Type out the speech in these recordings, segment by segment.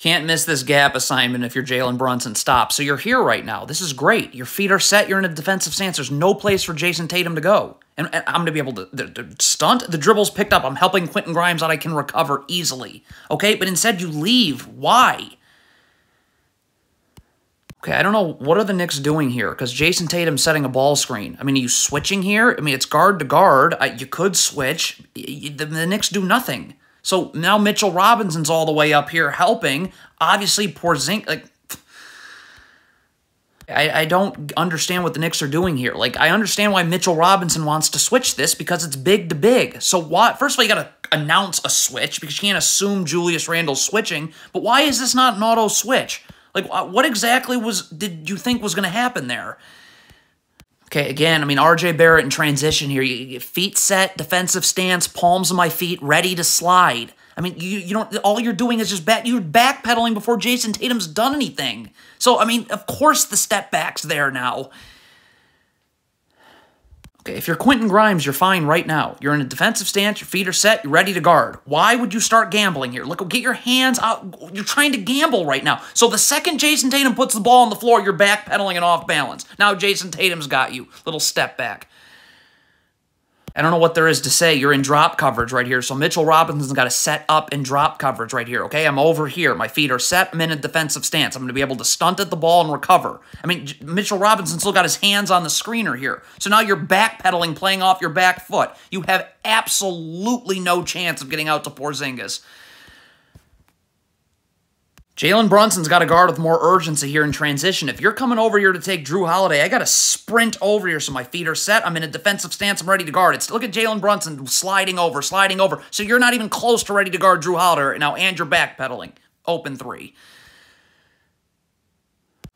Can't miss this gap assignment if you're Jalen Brunson. Stop. So you're here right now. This is great. Your feet are set. You're in a defensive stance. There's no place for Jason Tatum to go. And I'm going to be able to stunt. The dribble's picked up. I'm helping Quentin Grimes out. I can recover easily. Okay, but instead you leave. Why? Okay, I don't know. What are the Knicks doing here? Because Jason Tatum's setting a ball screen. I mean, are you switching here? I mean, it's guard to guard. You could switch. The Knicks do nothing. So now Mitchell Robinson's all the way up here helping. Obviously, Porzingis, like, I don't understand what the Knicks are doing here. Like, I understand why Mitchell Robinson wants to switch this because it's big to big. So what? First of all, you got to announce a switch because you can't assume Julius Randle's switching. But why is this not an auto switch? Like, what exactly did you think was going to happen there? Okay, again, I mean, R.J. Barrett in transition here. You get feet set, defensive stance, palms of my feet, ready to slide. I mean, you don't. All you're doing is just you're backpedaling before Jason Tatum's done anything. So, I mean, of course the step back's there now. Okay, if you're Quentin Grimes, you're fine right now. You're in a defensive stance, your feet are set, you're ready to guard. Why would you start gambling here? Look, get your hands out. You're trying to gamble right now. So the second Jason Tatum puts the ball on the floor, you're backpedaling and off balance. Now Jason Tatum's got you. Little step back. I don't know what there is to say. You're in drop coverage right here. So Mitchell Robinson's got to set up in drop coverage right here, okay? I'm over here. My feet are set. I'm in a defensive stance. I'm going to be able to stunt at the ball and recover. I mean, Mitchell Robinson still got his hands on the screener here. So now you're backpedaling, playing off your back foot. You have absolutely no chance of getting out to Porzingis. Jalen Brunson's got to guard with more urgency here in transition. If you're coming over here to take Drew Holiday, I got to sprint over here so my feet are set. I'm in a defensive stance. I'm ready to guard. Look at Jalen Brunson sliding over. So you're not even close to ready to guard Drew Holiday right now, and you're backpedaling. Open three.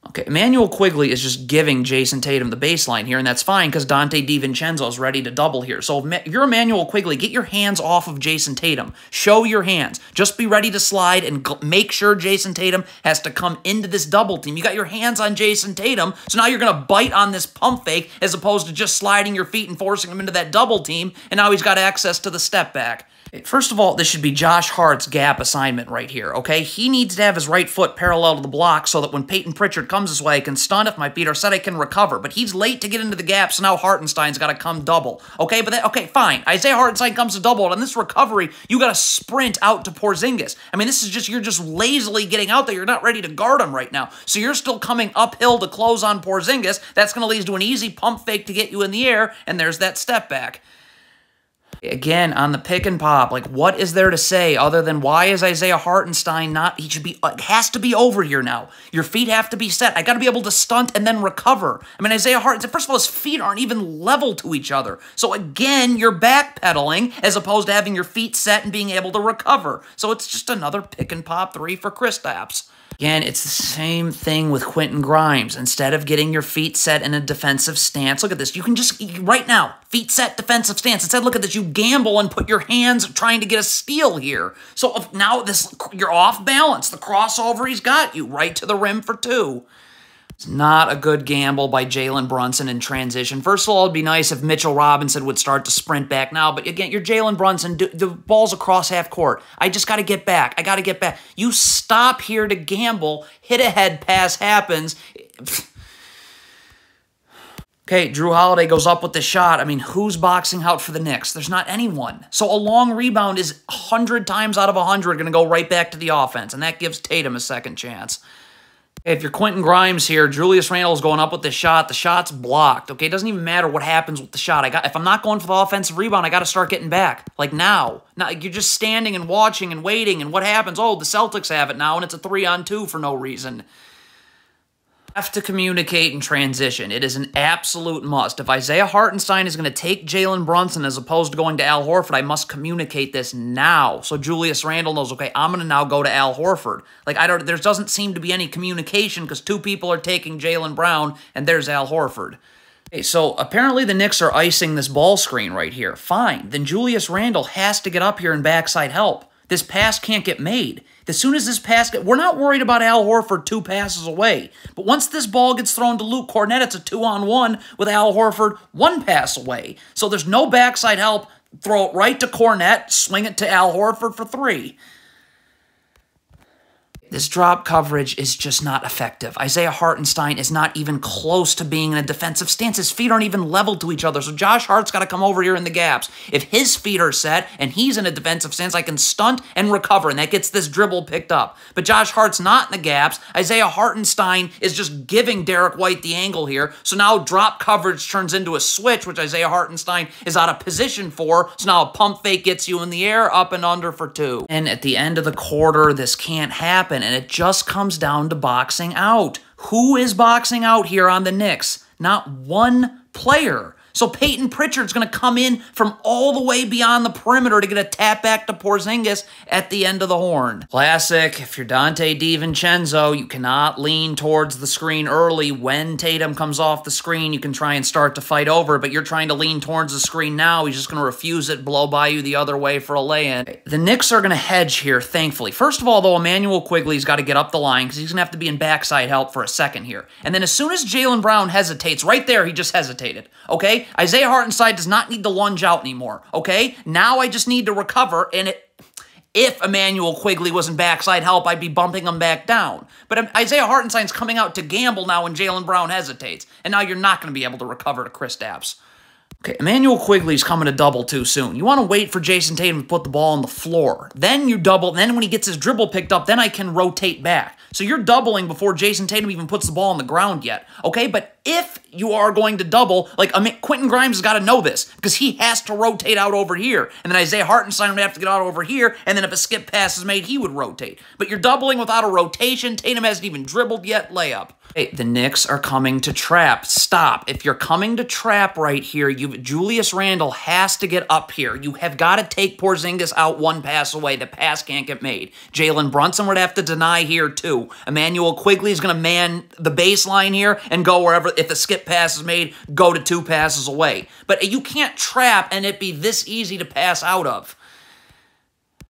Okay, Emmanuel Quigley is just giving Jason Tatum the baseline here, and that's fine because Dante DiVincenzo is ready to double here. So if you're Emmanuel Quigley, get your hands off of Jason Tatum. Show your hands. Just be ready to slide and make sure Jason Tatum has to come into this double team. You got your hands on Jason Tatum, so now you're going to bite on this pump fake as opposed to just sliding your feet and forcing him into that double team, and now he's got access to the step back. First of all, this should be Josh Hart's gap assignment right here, okay? He needs to have his right foot parallel to the block so that when Peyton Pritchard comes this way, I can stun. If my feet are set, I can recover. But he's late to get into the gap, so now Hartenstein's got to come double, okay? But okay, fine. Isaiah Hartenstein comes to double, and on this recovery, you got to sprint out to Porzingis. I mean, this is just, you're just lazily getting out there. You're not ready to guard him right now. So you're still coming uphill to close on Porzingis. That's going to lead to an easy pump fake to get you in the air, and there's that step back. Again, on the pick and pop, like, what is there to say other than why is Isaiah Hartenstein not, he should be, has to be over here now. Your feet have to be set. I got to be able to stunt and then recover. I mean, Isaiah Hartenstein, first of all, his feet aren't even level to each other. So again, you're backpedaling as opposed to having your feet set and being able to recover. So it's just another pick and pop three for Kristaps. Again, it's the same thing with Quentin Grimes. Instead of getting your feet set in a defensive stance, look at this. You can just, right now, feet set, defensive stance. Instead, look at this. You gamble and put your hands trying to get a steal here. So now you're off balance. The crossover, he's got you right to the rim for two. It's not a good gamble by Jalen Brunson in transition. First of all, it'd be nice if Mitchell Robinson would start to sprint back now. But again, you're Jalen Brunson. The ball's across half court. I just got to get back. I got to get back. You stop here to gamble. Hit ahead pass happens. Okay, Drew Holiday goes up with the shot. I mean, who's boxing out for the Knicks? There's not anyone. So a long rebound is 100 times out of 100 going to go right back to the offense. And that gives Tatum a second chance. If you're Quentin Grimes here, Julius Randle's going up with the shot. The shot's blocked, okay? It doesn't even matter what happens with the shot. If I'm not going for the offensive rebound, I got to start getting back. Like now. Now, you're just standing and watching and waiting, and what happens? Oh, the Celtics have it now, and it's a 3-on-2 for no reason. Have to communicate in transition. It is an absolute must. If Isaiah Hartenstein is going to take Jalen Brunson as opposed to going to Al Horford, I must communicate this now. So Julius Randle knows, okay, I'm going to now go to Al Horford. Like, there doesn't seem to be any communication because two people are taking Jaylen Brown, and there's Al Horford. Okay, so apparently the Knicks are icing this ball screen right here. Fine. Then Julius Randle has to get up here and backside help. This pass can't get made. As soon as this pass we're not worried about Al Horford 2 passes away. But once this ball gets thrown to Luke Kornet, it's a 2-on-1 with Al Horford 1 pass away. So there's no backside help. Throw it right to Kornet, swing it to Al Horford for 3. This drop coverage is just not effective. Isaiah Hartenstein is not even close to being in a defensive stance. His feet aren't even level to each other, so Josh Hart's got to come over here in the gaps. If his feet are set and he's in a defensive stance, I can stunt and recover, and that gets this dribble picked up. But Josh Hart's not in the gaps. Isaiah Hartenstein is just giving Derek White the angle here, so now drop coverage turns into a switch, which Isaiah Hartenstein is out of position for, so now a pump fake gets you in the air, up and under for 2. And at the end of the quarter, this can't happen, and it just comes down to boxing out. Who is boxing out here on the Knicks? Not one player. So Peyton Pritchard's going to come in from all the way beyond the perimeter to get a tap back to Porzingis at the end of the horn. Classic, if you're Donte DiVincenzo, you cannot lean towards the screen early. When Tatum comes off the screen, you can try and start to fight over, but you're trying to lean towards the screen now. He's just going to refuse it, blow by you the other way for a lay-in. The Knicks are going to hedge here, thankfully. First of all, though, Emmanuel Quigley's got to get up the line because he's going to have to be in backside help for a second here. And then as soon as Jaylen Brown hesitates, right there, he just hesitated, okay? Isaiah Hartenstein does not need to lunge out anymore, okay? Now I just need to recover, and if Emmanuel Quigley was in backside help, I'd be bumping him back down. But Isaiah Hartenstein's coming out to gamble now when Jaylen Brown hesitates, and now you're not going to be able to recover to Kristaps. Okay, Emmanuel Quigley's coming to double too soon. You want to wait for Jason Tatum to put the ball on the floor. Then you double, then when he gets his dribble picked up, then I can rotate back. So you're doubling before Jason Tatum even puts the ball on the ground yet, okay? But if you are going to double, like, Quentin Grimes has got to know this because he has to rotate out over here. And then Isaiah Hartenstein would have to get out over here, and then if a skip pass is made, he would rotate. But you're doubling without a rotation. Tatum hasn't even dribbled yet. Layup. Hey, the Knicks are coming to trap. Stop. If you're coming to trap right here, Julius Randle has to get up here. You have got to take Porzingis out one pass away. The pass can't get made. Jalen Brunson would have to deny here too. Emmanuel Quigley is going to man the baseline here and go wherever. If a skip pass is made, go to 2 passes away. But you can't trap and it be this easy to pass out of.